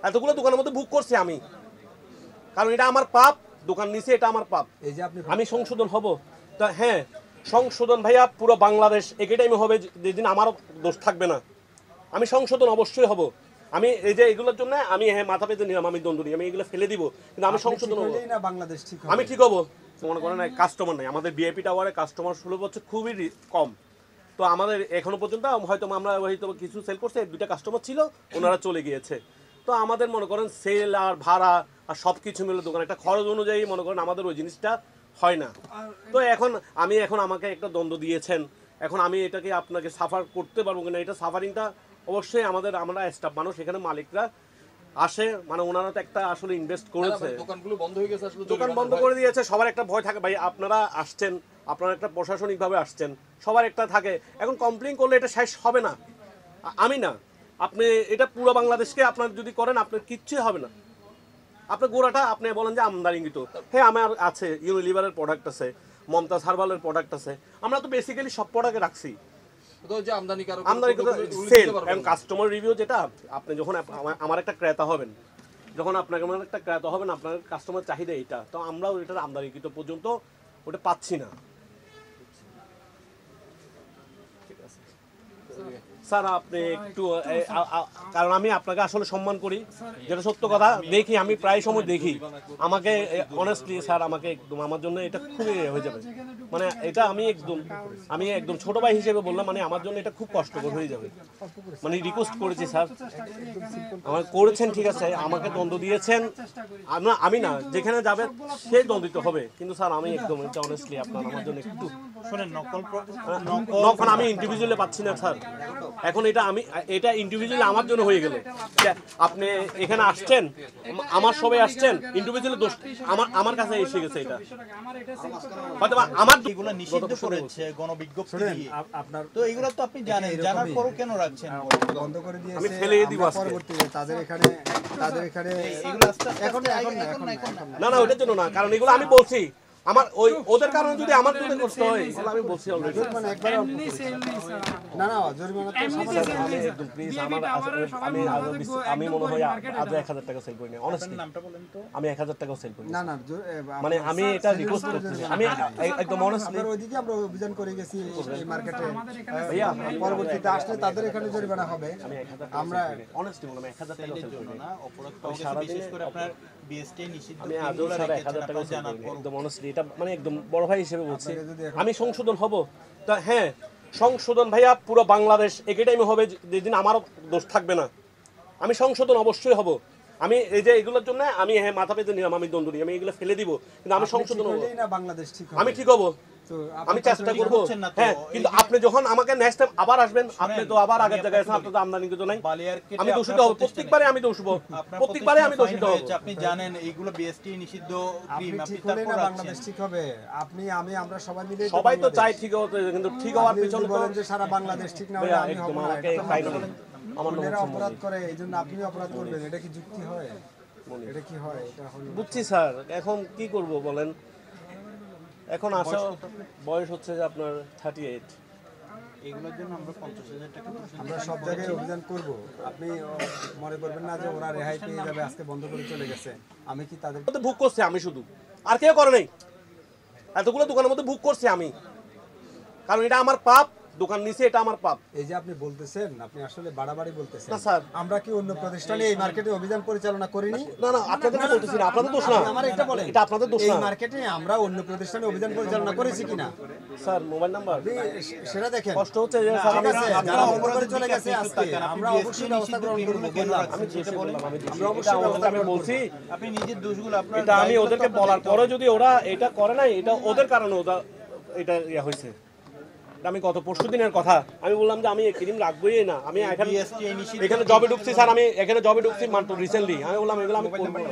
এতগুলো দোকানের মধ্যে বুক করছি আমি, কারণ এটা আমার পাপ। দোকান নিচে এটা আমার পাপ। এই যে আপনি আমি সংশোধন হব। তা হ্যাঁ, সংশোধন ভাইয়া পুরো বাংলাদেশ একই টাইমে হবে, যেদিন আমারও দোষ থাকবে না। আমি সংশোধন অবশ্যই হব। আমি এই যে এগুলোর জন্য আমি মাথা পেতে নিলাম, আমি দ্বন্দ্ব নিই, আমি এগুলো ফেলে দিব, কিন্তু আমি সংশোধন হব। না বাংলাদেশ ঠিক হবে। আমি ঠিক হবো। মনে করেন কাস্টমার নাই আমাদের, বিআইপি টাওয়ারে কাস্টমার 16 বছর খুবই কম। তো আমাদের এখনো পর্যন্ত হয়তো আমরা হয়তো কিছু সেল করছে, 2টা কাস্টমার ছিল, ওনারা চলে গিয়েছে। তো আমাদের মনে করেন সেল আর ভাড়া আর সব কিছু মিলে দোকান একটা খরচ অনুযায়ী মনে করেন আমাদের ওই জিনিসটা হয় না। তো এখন আমাকে একটা দ্বন্দ্ব দিয়েছেন, এখন আমি এটাকে আপনাকে সাফার করতে পারবো কিনা, এটা সাফারিংটা অবশ্যই আমরা স্টাফ মানুষ, এখানে মালিকরা আসে, মানে ওনারা তো একটা আসলে ইনভেস্ট করেছে, দোকানগুলো বন্ধ হয়ে গেছে, আসলে দোকান বন্ধ করে দিয়েছে, সবার একটা ভয় থাকে। ভাই আপনারা আসছেন, আপনারা একটা প্রশাসনিকভাবে আসছেন, সবার একটা থাকে। এখন কমপ্লেইন করলে এটা শেষ হবে না, আমি না আপনি, এটা পুরো বাংলাদেশকে আপনার যদি করেন আপনার কিচ্ছুই হবে না। আপনার গোড়াটা আপনি বলেন যে আমদানিকৃত, হ্যাঁ আমার আছে, ইউনিলিভারের প্রোডাক্ট আছে, মমতাজ হার্বালের প্রোডাক্ট আছে, আমরা তো বেসিক্যালি সব প্রোডাক্ট রাখছি। কাস্টমার রিভিউ যেটা, আপনি যখন আমার একটা ক্রেতা হবেন, যখন আপনার একটা ক্রেতা হবেন, আপনার কাস্টমার চাহিদা এটা, তো আমরাও এটার আমদানিকৃত পর্যন্ত ওটা পাচ্ছি না। স্যার আপনি একটু কারণ আমি আপনাকে আসলে সম্মান করি, যেটা সত্য কথা, দেখি আমি প্রায় সময় দেখি, আমাকে অনেস্টলি স্যার আমাকে একদম আমার জন্য এটা খুবই হয়ে যাবে, মানে এটা আমি একদম ছোট ভাই হিসেবে বললাম, মানে আমার জন্য এটা খুব কষ্টকর হয়ে যাবে। মানে রিকোয়েস্ট করেছি স্যার, আমার করেছেন ঠিক আছে, আমাকে দ্বন্দ্ব দিয়েছেন, আমি না যেখানে যাবে সে দ্বন্দ্বিত হবে, কিন্তু স্যার আমি একদম এটা অনেস্টলি আপনার আমার জন্য একটু শুনেন, নকল আমি ইন্ডিভিজুয়ালি পাচ্ছি না স্যার। এখন এটা ইন্ডিভিজুয়ালি আমার জন্য হয়ে গেল। আপনি এখানে আসছেন, আমার সবাই আসছেন, ইন্ডিভিজুয়ালি দোষ আমার কাছে এসে গেছে। এটা হয়তো আমার এগুলো নিষিদ্ধ করেছে গণবিজ্ঞপ্তি দিয়ে, আপনার তো এগুলো তো আপনি জানেন, জানার পরও কেন রাখছেন? বন্ধ করে দিয়েছে, আমি ফেলে দিব আজকে। পরবর্তীতে তাদের এখানে এগুলো এখন না ওটার জন্য না, কারণ এগুলো আমি বলছি আমার ওদের কারণে যদি আমার যদি কষ্ট হয়, তাহলে আমি বলছি অলরেডি। না জরিমানা তো আমি একদম প্লিজ আমি মনে হয় আজ 1000 টাকা সেল করি না, অনেস্টলি নামটা বলেন তো। আমি 1000 টাকা সেল করি না মানে আমি এটা রিকোয়েস্ট করতেছি, আমি একদম অনেস্টলি। আপনার ওইদিকে আমরা অভিযান করে গেছি এই মার্কেটে, ভাইয়া পরবর্তীতে আসলে তাদের এখানে জরিমানা হবে। আমি 1000 টাকা আমরা অনেস্টলি বললাম 1000 টাকা সেল করি না, অপরাধটা বিশেষ করে আপনার বিএসটি নিষিদ্ধ, আমি আজও স্যার 1000 টাকা সেল করি না, একদম অনেস্টলি, এটা মানে একদম বড় ভাই হিসেবে বলছি। আমি সংশোধন হব। তা হ্যাঁ, সংশোধন ভাইয়া পুরো বাংলাদেশ একই টাইমে হবে, যেদিন আমারও দোষ থাকবে না। আমি সংশোধন অবশ্যই হব। আমি এই যে এগুলোর জন্য আমি মাথা পেতে নিলাম, আমি দ্বন্দ্ব নিই, আমি এগুলো ফেলে দিব, কিন্তু আমি সংশোধন হব। না বাংলাদেশ ঠিক হবে। আমি ঠিক হব, আমি চেষ্টা করব। হ্যাঁ, কিন্তু আপনি যখন আমাকে নেক্সট টাইম আবার আসবেন, আপনি তো আবার আগের জায়গায় আছেন, আপনি তো আমদানিকৃত নাই, আমি দূষিত হব, প্রত্যেকবারে আমি দোষিত হব, প্রত্যেকবারে আমি দোষিত হব। আপনি জানেন এইগুলো বিএসটি নিষিদ্ধ ক্রিম, আপনি ঠিক হলে তারপর না বাংলাদেশ ঠিক হবে। আমরা সবাই মিলে সবাই তো চাই ঠিক হতে, কিন্তু ঠিক হওয়ার পিছনে তো বলেন যে সারা বাংলাদেশ ঠিক না হলে আমি হব না। আমাকে ফাইনালি আমার নাম অন্যেরা অপরাধ করে, এইজন্য আপনিও অপরাধ করবেন, এটা কি যুক্তি হয়? এটা কি হয়? এটা হলো বুঝছি স্যার, এখন কি করব বলেন, এখন আসা বয়স হচ্ছে যে আপনার 38। এগুলোর জন্য আমরা 50,000 টাকা আমরা সব জায়গায় অভিযান করব। আপনি মনে করবেন না যে ওরা রেহাই পেয়ে যাবে, আজকে বন্ধ করে চলে গেছে। আমি কি তাদের মধ্যে বুক করছি আমি শুধু, আর কেউ করে নাই। এতগুলো দোকানের মধ্যে বুক করছি আমি, কারণ এটা আমার পাপ। দোকান নিচে এটা আমার পাপ। এই যে আপনি বলতেছেন, আপনি আসলে বাড়াবাড়ি বলতেছেন। না স্যার, আমরা কি অন্য প্রতিষ্ঠানে এই মার্কেটে অভিযান পরিচালনা করিনি? না আপনাদের বলতেছি না, আপনাদের দোষ না, আমার এটা বলেন, এটা আপনাদের দোষ এই না। মার্কেটে আমরা অন্য প্রতিষ্ঠানে অভিযান পরিচালনা করেছি কিনা স্যার মোবাইল নাম্বার সেটা দেখেন। কষ্ট হচ্ছে যে স্যার ঠিক আছে, আমি যারা বন্ধ করে চলে গেছে আজকে, আমরা অবশ্যই ব্যবস্থা গ্রহণ করব। আমি যেটা বললাম আমরা অবশ্যই ব্যবস্থা আমি বলছি, আপনি নিজের দোষগুলো আপনার এটা আমি ওদেরকে বলার পরে যদি ওরা এটা করে নাই, এটা ওদের কারণে এটা ইয়া হয়েছে। আমি গত পরশু দিনের কথা আমি বললাম যে আমি ক্রিম রাখবোই না, আমি এখানে জবে ঢুকছি স্যার, আমি এখানে জবে ঢুকছি মাত্র রিসেন্টলি, আমি বললাম এগুলো আমি করবো না।